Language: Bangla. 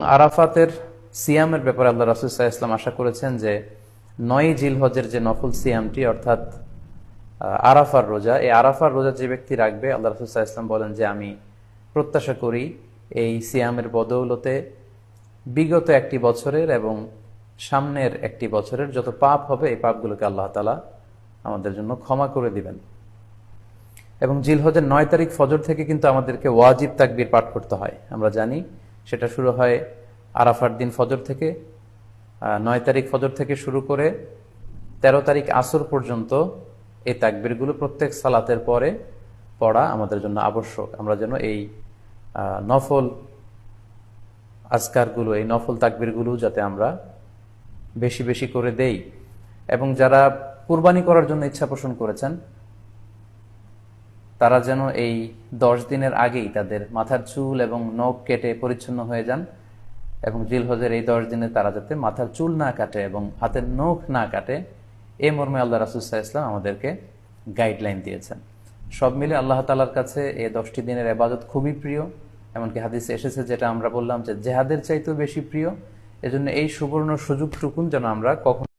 আরাফাতের সিয়ামের ব্যাপারে আল্লাহ রাসূল সাল্লাল্লাহু আলাইহি ওয়াসাল্লাম আশা করেছেন যে ৯ জিলহজের যে নফল সিয়ামটি অর্থাৎ আরাফার রোজা, এই আরাফার রোজা যে ব্যক্তি রাখবে, আল্লাহ রাসূল সাল্লাল্লাহু আলাইহি ওয়াসাল্লাম বলেন যে আমি প্রত্যাশা করি এই সিয়ামের বদৌলতে বিগত একটি বছরের এবং সামনের একটি বছরের যত পাপ হবে এই পাপগুলোকে আল্লাহ তাআলা আমাদের জন্য ক্ষমা করে দিবেন। এবং জিলহজের ৯ তারিখ ফজর থেকে কিন্তু আমাদেরকে ওয়াজিব তাকবীর পাঠ করতে হয়। আমরা জানি সেটা শুরু হয় আরাফার দিন ফজর থেকে। ৯ তারিখ ফজর থেকে শুরু করে ১৩ তারিখ আসর পর্যন্ত এই তাকবীরগুলো প্রত্যেক সালাতের পরে পড়া আমাদের জন্য আবশ্যক। আমরা যেন এই নফল আজকারগুলো, এই নফল তাকবীরগুলো যাতে আমরা বেশি বেশি করে দেই। এবং যারা কুরবানি করার জন্য ইচ্ছা পোষণ করেছেন তারা যেন এই ১০ দিনের আগেই তাদের মাথার চুল এবং নখ কেটে পরিচ্ছন্ন হয়ে যান, এবং জিলহজের এই ১০ দিনে তারা যাতে মাথার চুল না কাটে এবং হাতের নখ না কাটে, এই মর্মে আল্লাহ রাসূল সাল্লাল্লাহু আলাইহি ওয়াসাল্লাম আমাদেরকে গাইডলাইন দিয়েছেন। সব মিলে আল্লাহ তাআলার কাছে এই ১০টি দিনের ইবাদত খুবই প্রিয়। এমনকি হাদিসে এসেছে, যেটা আমরা বললাম, যে জেহাদের চাইতেও বেশি প্রিয়। এজন্য এই সুবর্ণ সুযোগটুকুন যেন আমরা কখনো